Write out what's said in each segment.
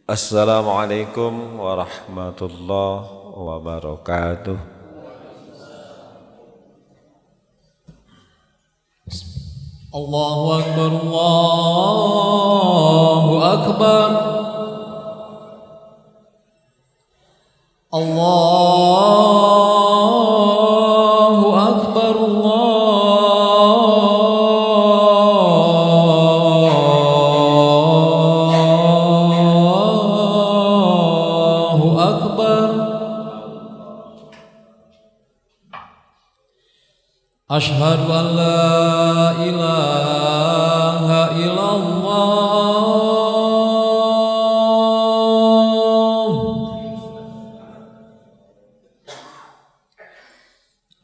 Assalamualaikum warahmatullahi wabarakatuh. Allahu Akbar, Allahu Akbar, Allahu Akbar, Allahu Akbar. Asyhadu an la ilaha illallah.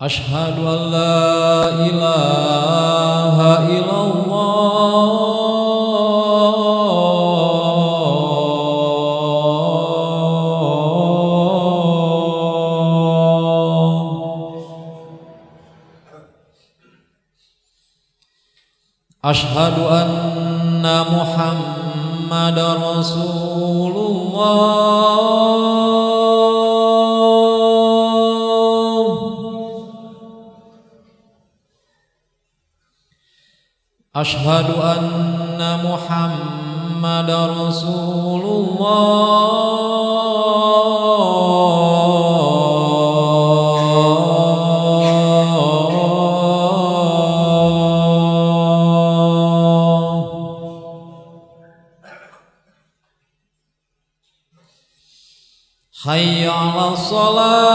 Asyhadu an la ilaha illallah. Asyhadu anna Muhammadar Rasulullah. Asyhadu anna Muhammadar Rasulullah. Hayya 'alas shalah.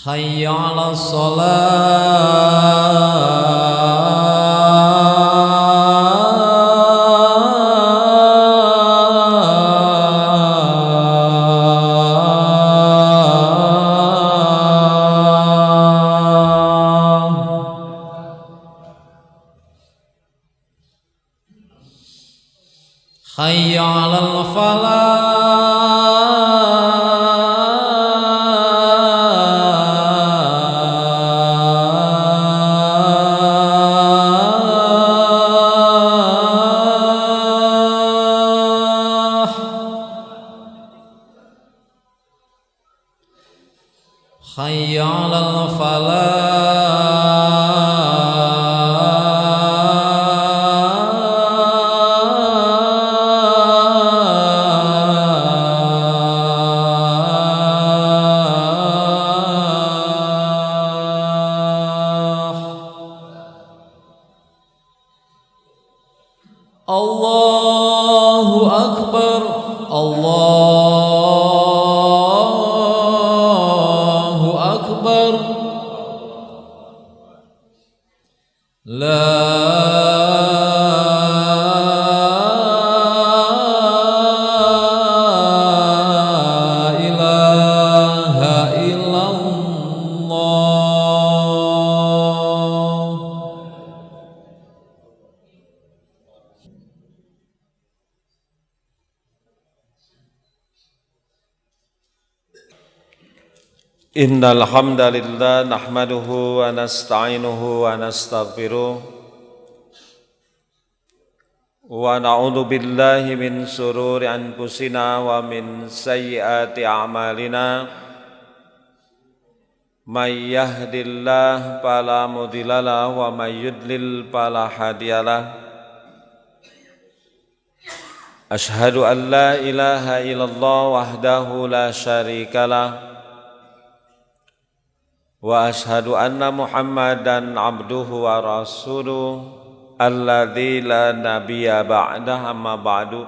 Hayya 'alas shalah. Hayya 'alal falah. Hayya 'alal falah. Allahu Akbar, Allahu Akbar. La ilaha illallah. Innal hamdalillah nahmaduhu wa nasta'inuhu wa nastaghfiruh wa na'udzu billahi min shururi anfusina wa min sayyiati a'malina. May yahdihillahu fala mudhillalah wa may yudlil fala hadiyalah. Asyhadu an la ilaha illallah wahdahu la syarikalah wa asyhadu anna Muhammadan abduhu wa rasuluh alladzi la nabiyya ba'dah, amma ba'du.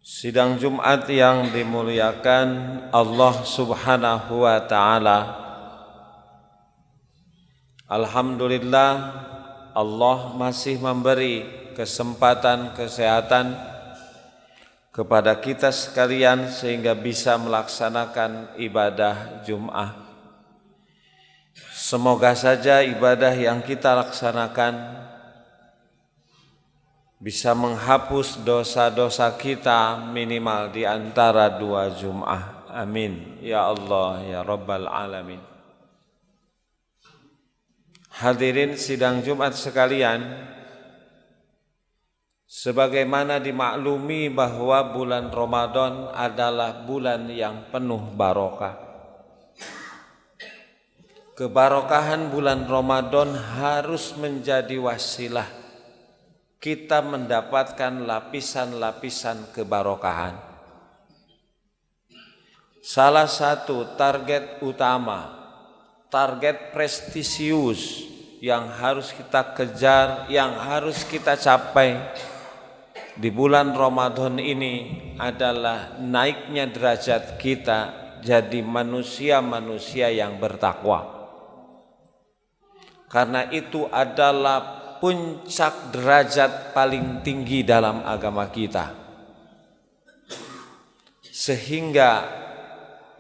Sidang Jumat yang dimuliakan Allah Subhanahu wa taala. Alhamdulillah, Allah masih memberi kesempatan kesehatan kepada kita sekalian sehingga bisa melaksanakan ibadah Jum'ah. Semoga saja ibadah yang kita laksanakan bisa menghapus dosa-dosa kita minimal di antara 2 Jum'ah. Amin. Ya Allah, ya Rabbal Alamin. Hadirin sidang Jumat sekalian, sebagaimana dimaklumi bahwa bulan Ramadan adalah bulan yang penuh barokah. Kebarokahan bulan Ramadan harus menjadi wasilah kita mendapatkan lapisan-lapisan kebarokahan. Salah satu target utama, target prestisius yang harus kita kejar, yang harus kita capai di bulan Ramadan ini adalah naiknya derajat kita jadi manusia-manusia yang bertakwa. Karena itu adalah puncak derajat paling tinggi dalam agama kita. Sehingga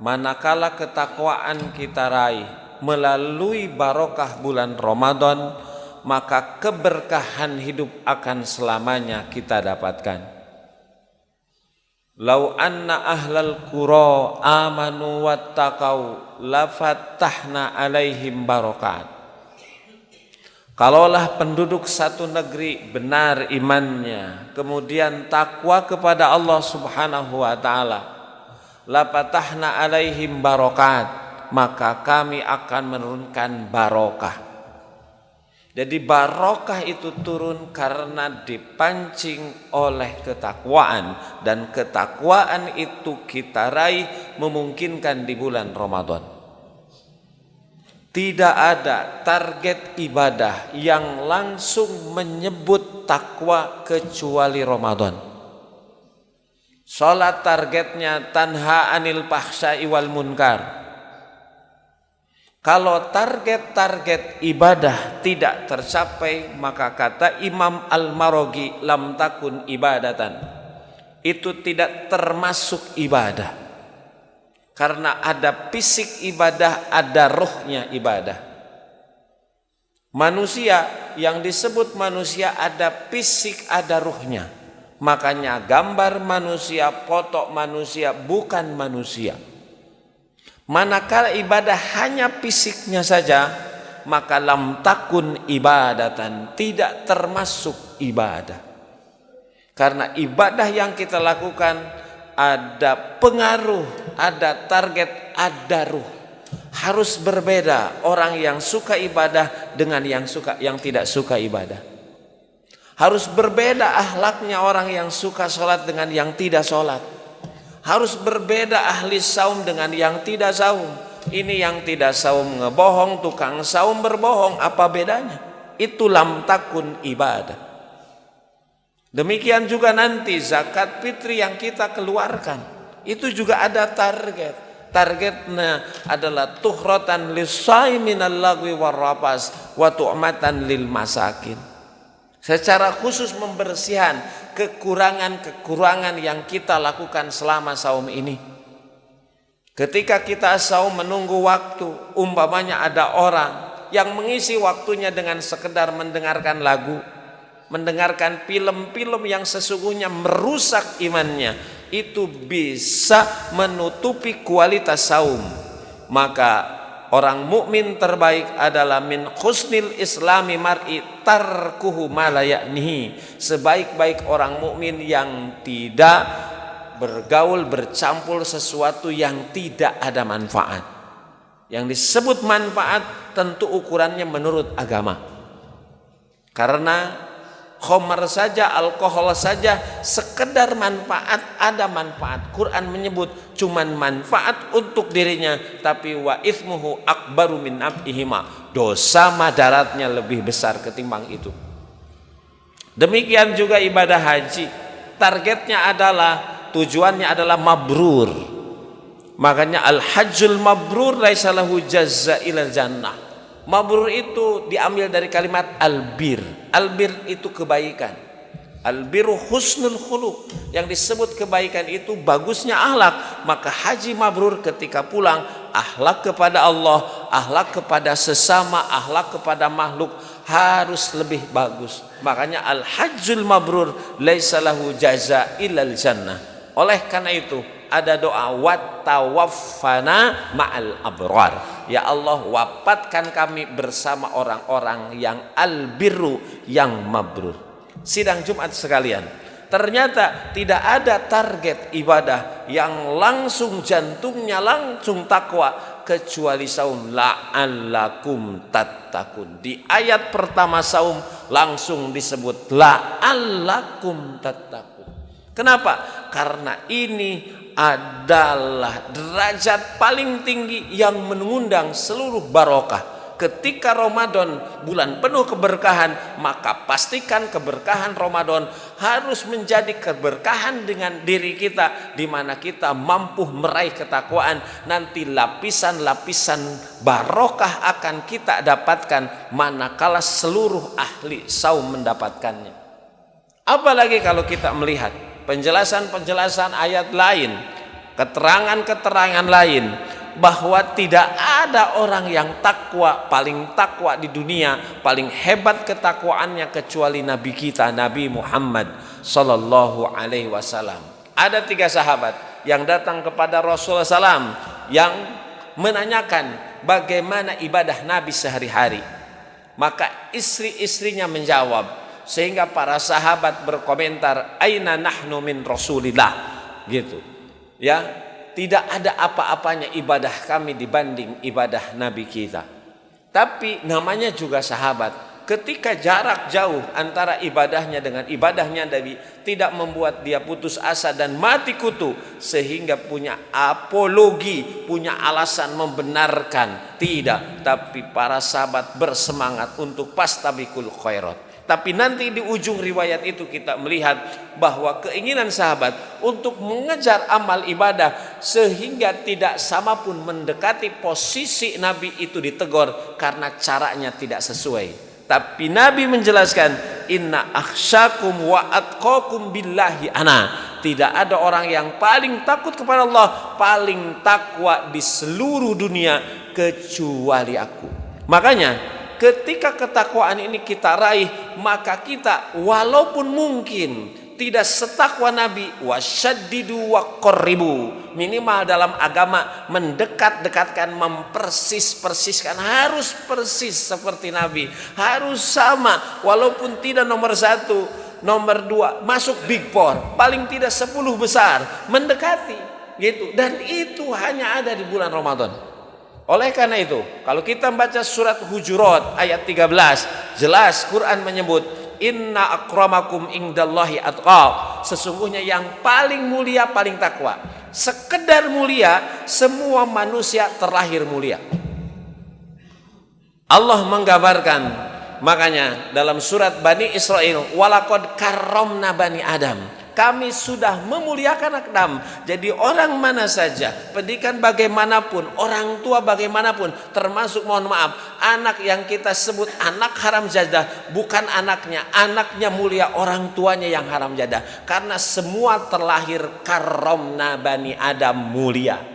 manakala ketakwaan kita raih melalui barokah bulan Ramadan, maka keberkahan hidup akan selamanya kita dapatkan. Lau anna ahlal qura amanu wattaqau lafattahna alaihim barakat. Kalaulah penduduk satu negeri benar imannya, kemudian takwa kepada Allah Subhanahu wa taala, lafatahna alaihim barakat, maka kami akan menurunkan barokah. Jadi barokah itu turun karena dipancing oleh ketakwaan, dan ketakwaan itu kita raih memungkinkan di bulan Ramadan. Tidak ada target ibadah yang langsung menyebut takwa kecuali Ramadan. Salat targetnya tanha anil fahsya'i wal munkar. Kalau target-target ibadah tidak tercapai, maka kata Imam Al-Maraghi, lam takun ibadatan. Itu tidak termasuk ibadah. Karena ada fisik ibadah, ada rohnya ibadah. Manusia, yang disebut manusia ada fisik, ada rohnya. Makanya gambar manusia, foto manusia bukan manusia. Manakala ibadah hanya fisiknya saja, maka lam takun ibadatan, tidak termasuk ibadah. Karena ibadah yang kita lakukan ada pengaruh, ada target, ada ruh. Harus berbeda orang yang suka ibadah dengan yang tidak suka ibadah. Harus berbeda akhlaknya orang yang suka sholat dengan yang tidak sholat. Harus berbeda ahli saum dengan yang tidak saum. Ini yang tidak saum ngebohong, tukang saum berbohong, apa bedanya? Itu lam takun ibadah. Demikian juga nanti zakat fitri yang kita keluarkan, itu juga ada target. Targetnya adalah tuhratan lis-shaiminal lagwi warrafas wa tu'matan lil masakin. Secara khusus membersihkan kekurangan-kekurangan yang kita lakukan selama saum ini. Ketika kita saum menunggu waktu, umpamanya ada orang yang mengisi waktunya dengan sekedar mendengarkan lagu, mendengarkan film-film yang sesungguhnya merusak imannya, itu bisa menutupi kualitas saum. Maka orang mukmin terbaik adalah min husnil islami mar'i tarkuhu ma la ya'nihi. Sebaik-baik orang mukmin yang tidak bergaul bercampur sesuatu yang tidak ada manfaat. Yang disebut manfaat tentu ukurannya menurut agama. Karena khamar saja, alkohol saja, sekedar manfaat, ada manfaat. Quran menyebut cuman manfaat untuk dirinya, tapi wa ithmuhu akbaru min naf'ihima. Dosa madaratnya lebih besar ketimbang itu. Demikian juga ibadah haji. Targetnya adalah, tujuannya adalah mabrur. Makanya al-hajjul mabrur laisa lahu jazza ilal jannah. Mabrur itu diambil dari kalimat albir. Albir itu kebaikan. Albiru husnul khuluq. Yang disebut kebaikan itu bagusnya akhlak. Maka haji mabrur ketika pulang akhlak kepada Allah, akhlak kepada sesama, akhlak kepada makhluk harus lebih bagus. Makanya al-hajjul mabrur laisa lahu jaza illal jannah. Oleh karena itu ada doa wat tawaffana ma'al abrar. Ya Allah, wafatkan kami bersama orang-orang yang albirru, yang mabrur. Sidang Jumat sekalian, ternyata tidak ada target ibadah yang langsung jantungnya langsung takwa kecuali saum, la'allakum tattaqun. Di ayat pertama saum langsung disebut la'allakum tattaqun. Kenapa? Karena ini adalah derajat paling tinggi yang mengundang seluruh barokah. Ketika Ramadan bulan penuh keberkahan, maka pastikan keberkahan Ramadan harus menjadi keberkahan dengan diri kita, di mana kita mampu meraih ketakwaan. Nanti lapisan-lapisan barokah akan kita dapatkan manakala seluruh ahli saum mendapatkannya. Apalagi kalau kita melihat penjelasan-penjelasan ayat lain, keterangan-keterangan lain, bahwa tidak ada orang yang takwa, paling takwa di dunia, paling hebat ketakwaannya kecuali Nabi kita, Nabi Muhammad sallallahu alaihi wasallam. Ada 3 sahabat yang datang kepada Rasulullah SAW yang menanyakan bagaimana ibadah Nabi sehari-hari. Maka istri-istrinya menjawab, sehingga para sahabat berkomentar, aina nahnu min Rasulillah, gitu. Ya, tidak ada apa-apanya ibadah kami dibanding ibadah Nabi kita. Tapi namanya juga sahabat. Ketika jarak jauh antara ibadahnya dengan ibadahnya Nabi, tidak membuat dia putus asa dan mati kutu sehingga punya apologi, punya alasan membenarkan. Tidak, tapi para sahabat bersemangat untuk pastabikul khairat. Tapi nanti di ujung riwayat itu kita melihat bahwa keinginan sahabat untuk mengejar amal ibadah sehingga tidak sama pun mendekati posisi Nabi itu ditegur karena caranya tidak sesuai. Tapi Nabi menjelaskan, inna akhsyakum wa atqakum billahi ana. Tidak ada orang yang paling takut kepada Allah, paling takwa di seluruh dunia kecuali aku. Makanya ketika ketakwaan ini kita raih, maka kita walaupun mungkin tidak setakwa Nabi, wasyaddidu wa qarribu, minimal dalam agama mendekat-dekatkan, mempersis-persiskan, harus persis seperti Nabi, harus sama, walaupun tidak nomor 1, nomor 2, masuk big four, paling tidak 10 besar, mendekati gitu. Dan itu hanya ada di bulan Ramadan. Oleh karena itu, kalau kita membaca surat Hujurat ayat 13, jelas Quran menyebut, inna akramakum indallahi atqakum, sesungguhnya yang paling mulia paling takwa. Sekedar mulia, semua manusia terlahir mulia. Allah menggambarkan, makanya dalam surat Bani Israil, walaqad karramna bani Adam, kami sudah memuliakan Adam. Jadi orang mana saja, pendidikan bagaimanapun, orang tua bagaimanapun, termasuk mohon maaf, anak yang kita sebut anak haram jadah, bukan anaknya mulia, orang tuanya yang haram jadah. Karena semua terlahir karramna bani Adam, mulia.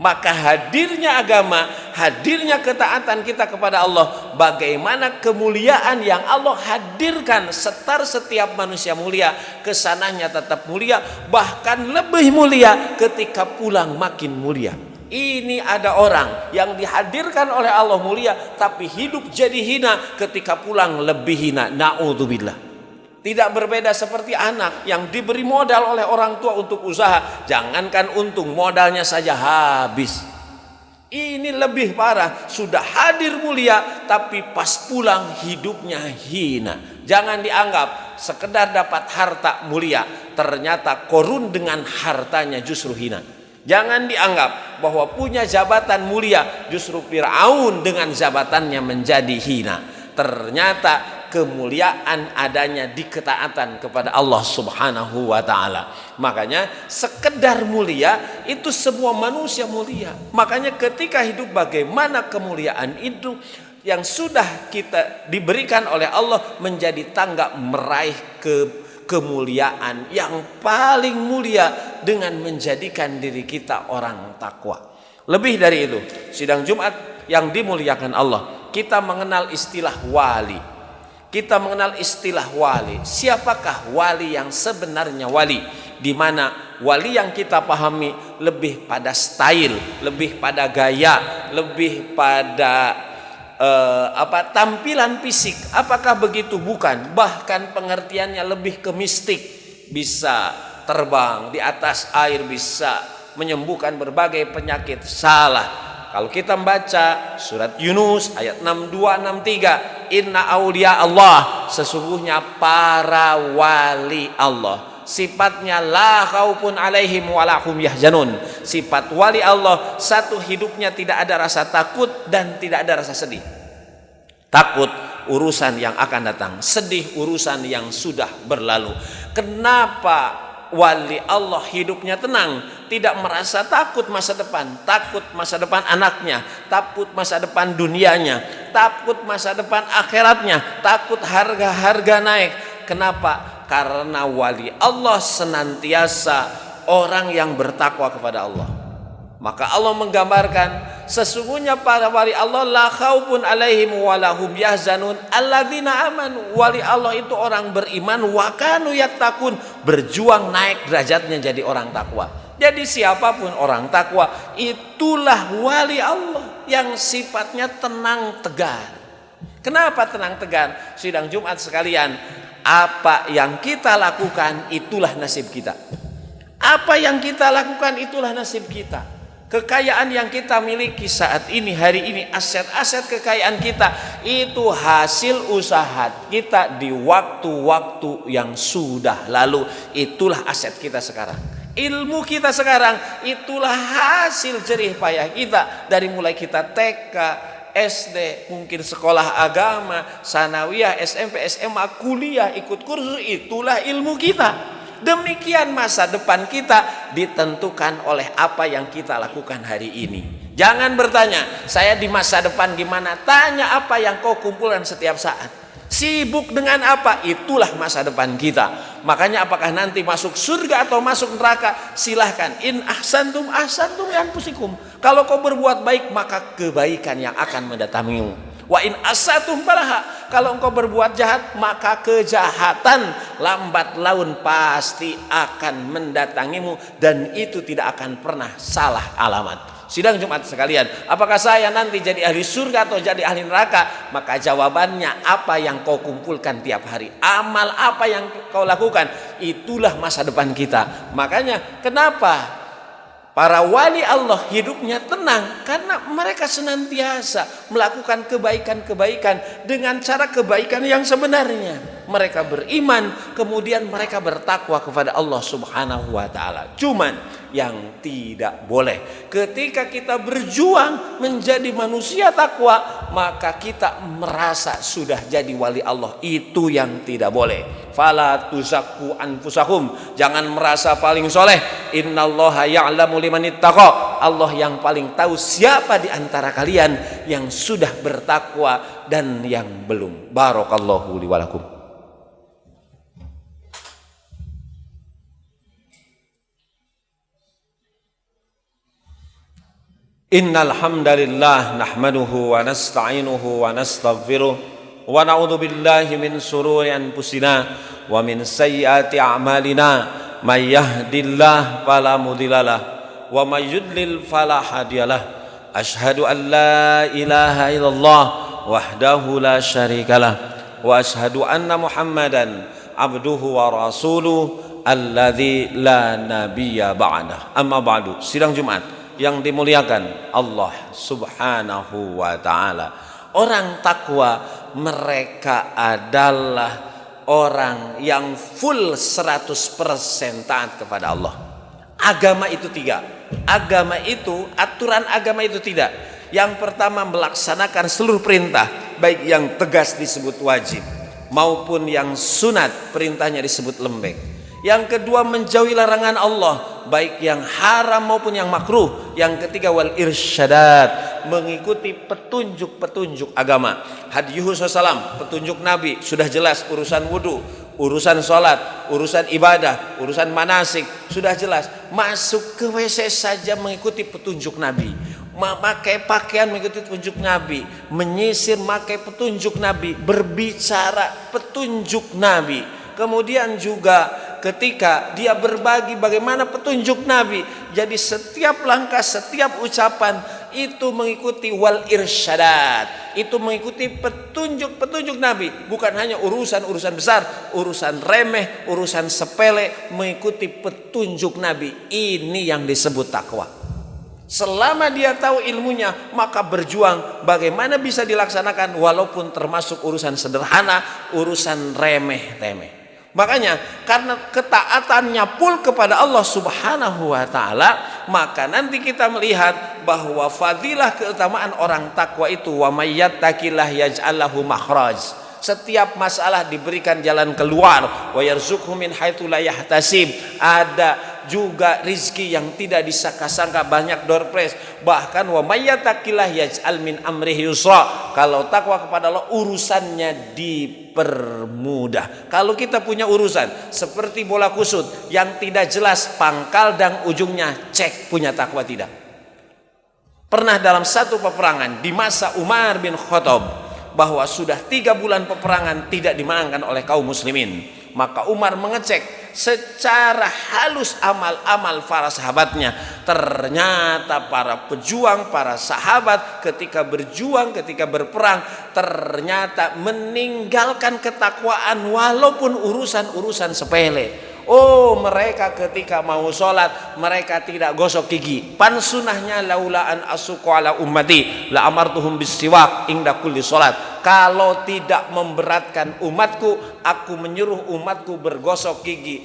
Maka hadirnya agama, hadirnya ketaatan kita kepada Allah, bagaimana kemuliaan yang Allah hadirkan setar setiap manusia mulia, kesananya tetap mulia, bahkan lebih mulia ketika pulang makin mulia. Ini ada orang yang dihadirkan oleh Allah mulia, tapi hidup jadi hina, ketika pulang lebih hina. Na'udzubillah. Tidak berbeda seperti anak yang diberi modal oleh orang tua untuk usaha, jangankan untung, modalnya saja habis. Ini lebih parah, sudah hadir mulia tapi pas pulang hidupnya hina. Jangan dianggap sekedar dapat harta mulia, ternyata korun dengan hartanya justru hina. Jangan dianggap bahwa punya jabatan mulia, justru Fir'aun dengan jabatannya menjadi hina. Ternyata kemuliaan adanya di ketaatan kepada Allah Subhanahu wa ta'ala. Makanya sekedar mulia itu semua manusia mulia. Makanya ketika hidup bagaimana kemuliaan itu yang sudah kita diberikan oleh Allah menjadi tangga meraih kemuliaan yang paling mulia dengan menjadikan diri kita orang takwa. Lebih dari itu, sidang Jumat yang dimuliakan Allah, kita mengenal istilah wali. Kita mengenal istilah wali. Siapakah wali yang sebenarnya wali? Di mana wali yang kita pahami lebih pada style, lebih pada gaya, lebih pada tampilan fisik. Apakah begitu? Bukan. Bahkan pengertiannya lebih ke mistik. Bisa terbang di atas air, bisa menyembuhkan berbagai penyakit. Salah. Kalau kita membaca surat Yunus ayat 62-63, inna auliya Allah, sesungguhnya para wali Allah, sifatnya la khaufun alaihim walahum yahzanun. Sifat wali Allah, satu, hidupnya tidak ada rasa takut dan tidak ada rasa sedih. Takut urusan yang akan datang, sedih urusan yang sudah berlalu. Kenapa wali Allah hidupnya tenang, tidak merasa takut masa depan, takut masa depan anaknya, takut masa depan dunianya, takut masa depan akhiratnya, takut harga-harga naik. Kenapa? Karena wali Allah senantiasa orang yang bertakwa kepada Allah. Maka Allah menggambarkan sesungguhnya para wali Allah la khaufun alaihim walahum yahzanun alladzina amanu. Wali Allah itu orang beriman, wa kanu yattaqun, berjuang naik derajatnya jadi orang takwa. Jadi siapapun orang takwa, itulah wali Allah yang sifatnya tenang tegar. Kenapa tenang tegar? Sidang Jumat sekalian, apa yang kita lakukan itulah nasib kita. Apa yang kita lakukan itulah nasib kita. Kekayaan yang kita miliki saat ini, hari ini, aset-aset kekayaan kita itu hasil usaha kita di waktu-waktu yang sudah lalu. Itulah aset kita sekarang. Ilmu kita sekarang itulah hasil jerih payah kita dari mulai kita TK, SD, mungkin sekolah agama, sanawiyah, SMP, SMA, kuliah, ikut kursus, itulah ilmu kita. Demikian masa depan kita ditentukan oleh apa yang kita lakukan hari ini. Jangan bertanya, saya di masa depan gimana? Tanya apa yang kau kumpulkan setiap saat. Sibuk dengan apa? Itulah masa depan kita. Makanya apakah nanti masuk surga atau masuk neraka? Silahkan. In ahsantum ahsantum lianfusikum. Kalau kau berbuat baik, maka kebaikan yang akan mendatangimu. Wa in asatum falaha, kalau engkau berbuat jahat, maka kejahatan lambat laun pasti akan mendatangimu, dan itu tidak akan pernah salah alamat. Sidang Jumat sekalian, apakah saya nanti jadi ahli surga atau jadi ahli neraka? Maka jawabannya, apa yang kau kumpulkan tiap hari, amal apa yang kau lakukan, itulah masa depan kita. Makanya kenapa para wali Allah hidupnya tenang? Karena mereka senantiasa melakukan kebaikan-kebaikan dengan cara kebaikan yang sebenarnya. Mereka beriman, kemudian mereka bertakwa kepada Allah Subhanahu wa ta'ala. Cuman yang tidak boleh, ketika kita berjuang menjadi manusia takwa, maka kita merasa sudah jadi wali Allah. Itu yang tidak boleh. Fala tuzakku anfusakum, jangan merasa paling soleh. Innallaha ya'lamu liman ittaqa, Allah yang paling tahu siapa di antara kalian yang sudah bertakwa dan yang belum. Barakallahu li wa lakum. Innal hamdalillah nahmaduhu wa nasta'inuhu wa nastaghfiruh wa na'udzu billahi min shururi anfusina wa min sayyiati a'malina. May yahdihillahu fala mudhillalah wa may yudlil fala hadiyalah. Asyhadu an la ilaha illallah wahdahu la syarikalah wa asyhadu anna Muhammadan abduhu wa rasuluh alladzi la nabiyya ba'dah. Amma ba'du. Sidang Jumat yang dimuliakan Allah Subhanahu wa ta'ala, orang takwa mereka adalah orang yang full 100% taat kepada Allah. Agama itu tiga. Agama itu, aturan agama itu tidak. Yang pertama, melaksanakan seluruh perintah, baik yang tegas disebut wajib maupun yang sunat perintahnya disebut lembek. Yang kedua, menjauhi larangan Allah, baik yang haram maupun yang makruh. Yang ketiga, wal irsyadat, mengikuti petunjuk-petunjuk agama. Hadiyuhu sallam, petunjuk Nabi, sudah jelas urusan wudu, urusan sholat, urusan ibadah, urusan manasik, sudah jelas. Masuk ke WC saja mengikuti petunjuk Nabi. memakai pakaian mengikuti petunjuk Nabi, menyisir memakai petunjuk Nabi, berbicara petunjuk Nabi. Kemudian juga ketika dia berbagi bagaimana petunjuk Nabi. Jadi setiap langkah, setiap ucapan itu mengikuti wal irsyadat, itu mengikuti petunjuk-petunjuk Nabi. Bukan hanya urusan-urusan besar, urusan remeh, urusan sepele, mengikuti petunjuk Nabi. Ini yang disebut takwa. Selama dia tahu ilmunya, maka berjuang bagaimana bisa dilaksanakan walaupun termasuk urusan sederhana, urusan remeh-temeh. Makanya karena ketaatannya full kepada Allah Subhanahu wa taala, maka nanti kita melihat bahwa fadilah keutamaan orang takwa itu, wa may yattaqillah yaj'al lahu makhraj. Setiap masalah diberikan jalan keluar, wa yarzuqhu min haitsu la yahtasib. Ada juga rizki yang tidak disangka-sangka, banyak door prize. Bahkan wa may yattaqillah yaj'al min amrihi yusra. Kalau takwa kepada Allah, urusannya dipermudah. Kalau kita punya urusan seperti bola kusut yang tidak jelas pangkal dan ujungnya, cek punya takwa tidak. Pernah dalam satu peperangan di masa Umar bin Khattab, bahwa sudah 3 bulan peperangan tidak dimenangkan oleh kaum muslimin, maka Umar mengecek secara halus amal-amal para sahabatnya. Ternyata para pejuang, para sahabat ketika berjuang, ketika berperang, ternyata meninggalkan ketakwaan walaupun urusan-urusan sepele. Oh, mereka ketika mau sholat, mereka tidak gosok gigi. Pan sunnahnya laula an asuqu ala ummati la amartuhum bisiwak inda kulli sholat. Kalau tidak memberatkan umatku, aku menyuruh umatku bergosok gigi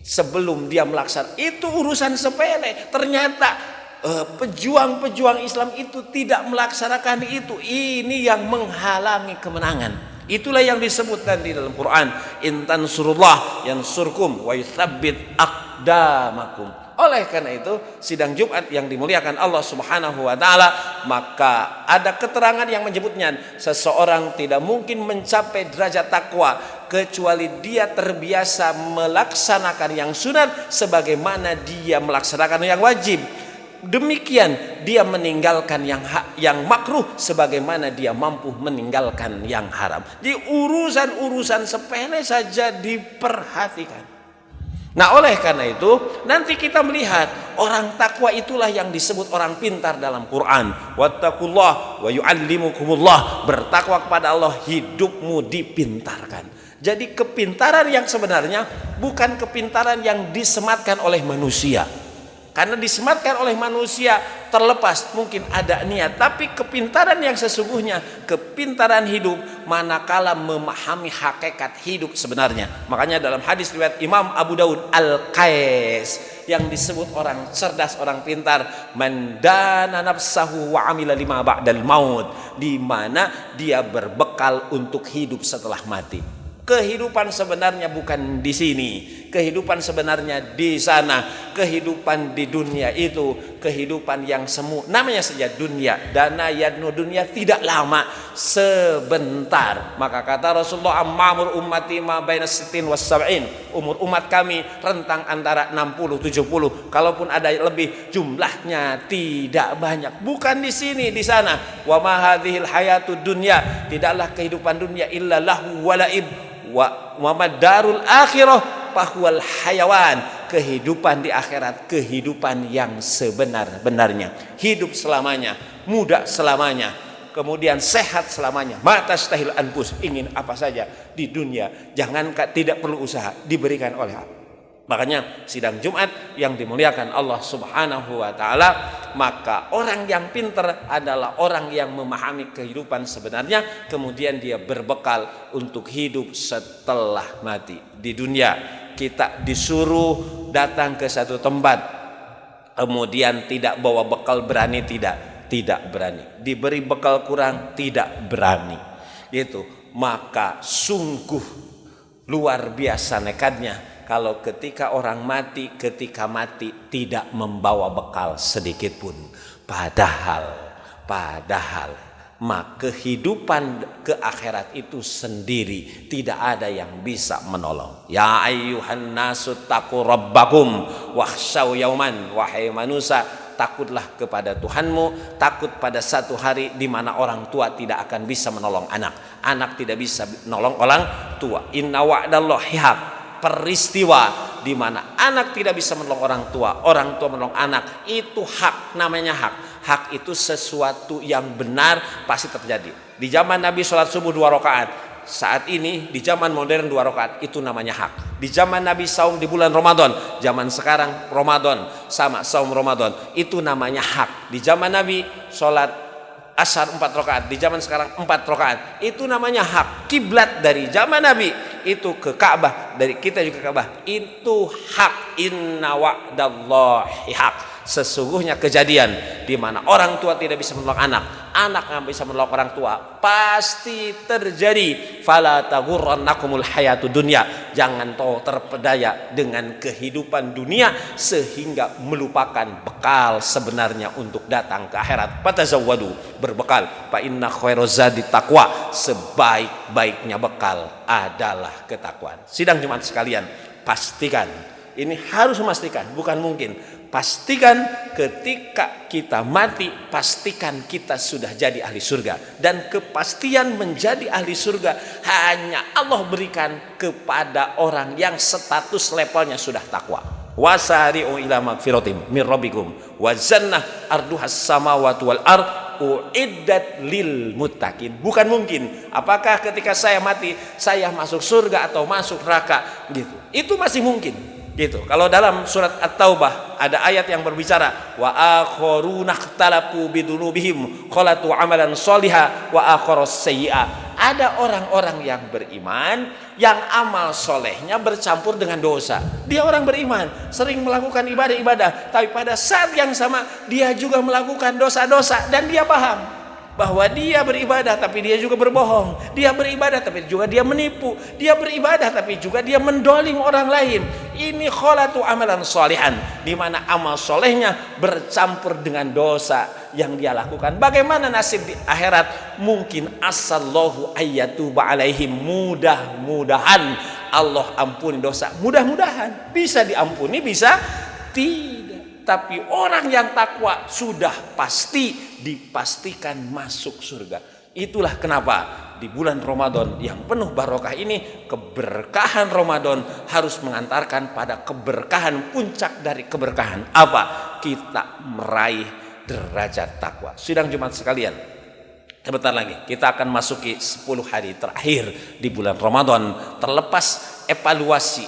sebelum dia melaksanakan. Itu urusan sepele. Ternyata pejuang-pejuang Islam itu tidak melaksanakan itu. Ini yang menghalangi kemenangan. Itulah yang disebut di dalam Quran, in tansurullah yansurkum wa yutsabbit aqdamakum. Oleh karena itu, sidang Jumat yang dimuliakan Allah Subhanahu wa taala, maka ada keterangan yang menyebutnya seseorang tidak mungkin mencapai derajat takwa kecuali dia terbiasa melaksanakan yang sunat sebagaimana dia melaksanakan yang wajib. Demikian dia meninggalkan yang makruh sebagaimana dia mampu meninggalkan yang haram. Jadi urusan-urusan sepele saja diperhatikan. Nah, oleh karena itu nanti kita melihat orang takwa itulah yang disebut orang pintar dalam Quran. Wattaqullah wa yu'allimukumullah. Bertakwa kepada Allah, hidupmu dipintarkan. Jadi kepintaran yang sebenarnya bukan kepintaran yang disematkan oleh manusia. Karena disematkan oleh manusia terlepas mungkin ada niat, tapi kepintaran yang sesungguhnya, kepintaran hidup manakala memahami hakikat hidup sebenarnya. Makanya dalam hadis riwayat Imam Abu Daud Al-Qais yang disebut orang cerdas, orang pintar, man dana nafsahu wa amila lima ba'dal maut, di mana dia berbekal untuk hidup setelah mati. Kehidupan sebenarnya bukan di sini, kehidupan sebenarnya di sana. Kehidupan di dunia itu kehidupan yang semu, namanya saja dunia. Dana yadnu dunia, tidak lama, sebentar. Maka kata Rasulullah, ammamur ummati ma baina sittin was sab'in. Umur umat kami rentang antara 60-70. Kalaupun ada lebih, jumlahnya tidak banyak. Bukan di sini, di sana. Wa ma hadhil hayatud dunya, tidaklah kehidupan dunia illa lahu wa laib wa madarul akhirah fahuwal hayawan. Kehidupan di akhirat, kehidupan yang sebenar-benarnya. Hidup selamanya, muda selamanya, kemudian sehat selamanya. Mata stahil anfus, ingin apa saja di dunia, jangankan tidak perlu usaha, diberikan oleh Allah. Makanya sidang Jumat yang dimuliakan Allah Subhanahu wa taala, maka orang yang pintar adalah orang yang memahami kehidupan sebenarnya, kemudian dia berbekal untuk hidup setelah mati. Di dunia kita disuruh datang ke satu tempat, kemudian tidak bawa bekal, berani tidak berani. Diberi bekal kurang, tidak berani. Itu maka sungguh luar biasa nekatnya kalau ketika orang mati, ketika mati tidak membawa bekal sedikit pun. Padahal maka kehidupan ke akhirat itu sendiri tidak ada yang bisa menolong. Ya ayyuhan nasu taqu rabbakum wakhshaw yauman, wahai manusia, takutlah kepada Tuhanmu, takut pada satu hari di mana orang tua tidak akan bisa menolong anak, anak tidak bisa menolong orang tua. Inna wa'dallahi haq, peristiwa di mana anak tidak bisa menolong orang tua menolong anak, itu hak, namanya hak. Hak itu sesuatu yang benar pasti terjadi. Di zaman Nabi sholat subuh 2 rakaat, saat ini di zaman modern 2 rakaat, itu namanya hak. Di zaman Nabi saum di bulan Ramadan, zaman sekarang Ramadan sama saum Ramadan, itu namanya hak. Di zaman Nabi sholat asar 4 rakaat, di zaman sekarang 4 rakaat, itu namanya hak. Kiblat dari zaman Nabi itu ke Ka'bah, dari kita juga ke Ka'bah, itu hak. Inna wa'dallahi haq, sesungguhnya kejadian di mana orang tua tidak bisa menolong anak, anak nggak bisa menolong orang tua, pasti terjadi. Fala taghurrannakumul hayatud dunya, jangan kau terpedaya dengan kehidupan dunia sehingga melupakan bekal sebenarnya untuk datang ke akhirat. Fatazawwadu, berbekal. Fa inna khairaz zadi taqwa, sebaik-baiknya bekal adalah ketakwaan. Sidang jemaat sekalian, pastikan, ini harus memastikan, bukan mungkin, pastikan ketika kita mati, pastikan kita sudah jadi ahli surga. Dan kepastian menjadi ahli surga hanya Allah berikan kepada orang yang status levelnya sudah takwa. Wasari'u ila magfiratim min rabbikum wa jannah arduhas samawati wal ard uiddat lil muttaqin. Bukan mungkin, apakah ketika saya mati saya masuk surga atau masuk neraka gitu. Itu masih mungkin gitu. Kalau dalam surat At-Taubah ada ayat yang berbicara wa akharuna ikhtalafu bidunubihim khalatu amalan sholiha wa akharas sayyi'a. Ada orang-orang yang beriman yang amal solehnya bercampur dengan dosa. Dia orang beriman, sering melakukan ibadah-ibadah, tapi pada saat yang sama dia juga melakukan dosa-dosa dan dia paham bahwa dia beribadah tapi dia juga berbohong, dia beribadah tapi juga dia menipu, dia beribadah tapi juga dia mendolim orang lain. Ini kholatu amalan solihan, di mana amal solehnya bercampur dengan dosa yang dia lakukan. Bagaimana nasib di akhirat? Mungkin asallahu ayyatuba alaihim, mudah-mudahan Allah ampuni dosa, mudah-mudahan bisa diampuni, bisa tidak. Tapi orang yang takwa sudah pasti dipastikan masuk surga. Itulah kenapa di bulan Ramadan yang penuh barokah ini, keberkahan Ramadan harus mengantarkan pada keberkahan, puncak dari keberkahan. Apa? Kita meraih derajat takwa. Sidang Jumat sekalian, sebentar lagi kita akan masuki 10 hari terakhir di bulan Ramadan. Terlepas evaluasi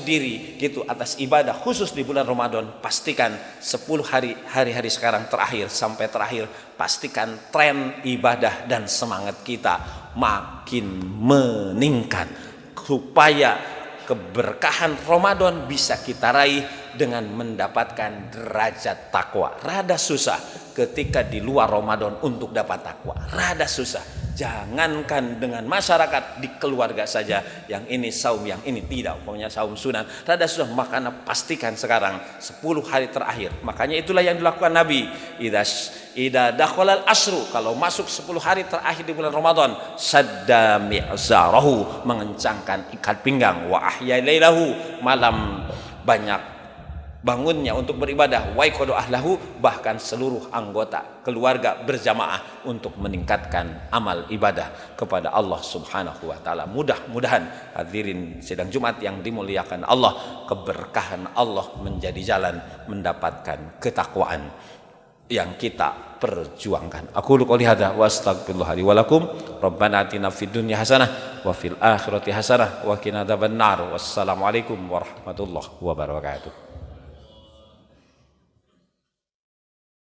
diri gitu atas ibadah khusus di bulan Ramadan, pastikan 10 hari sekarang terakhir sampai terakhir, pastikan tren ibadah dan semangat kita makin meningkat supaya keberkahan Ramadan bisa kita raih dengan mendapatkan derajat takwa. Rada susah ketika di luar Ramadan untuk dapat takwa, rada susah. Jangankan dengan masyarakat, di keluarga saja, yang ini saum, yang ini tidak, pokoknya saum sunan, rada susah. Makanya pastikan sekarang 10 hari terakhir. Makanya itulah yang dilakukan Nabi. Idza dakhalal asru, kalau masuk 10 hari terakhir di bulan Ramadan, sadda mi'zarahu, mengencangkan ikat pinggang, wa ahya lailahu, malam banyak bangunnya untuk beribadah, wa iqadu ahlahu, bahkan seluruh anggota keluarga berjamaah untuk meningkatkan amal ibadah kepada Allah Subhanahu wa taala. Mudah-mudahan hadirin sidang Jumat yang dimuliakan Allah, keberkahan Allah menjadi jalan mendapatkan ketakwaan yang kita perjuangkan. Aku qouli hadza wa astaghfirullah li wa lakum. Rabbana atina fid dunya hasanah wa fil akhirati hasanah wa qina adzabannar. Wassalamualaikum warahmatullahi wabarakatuh.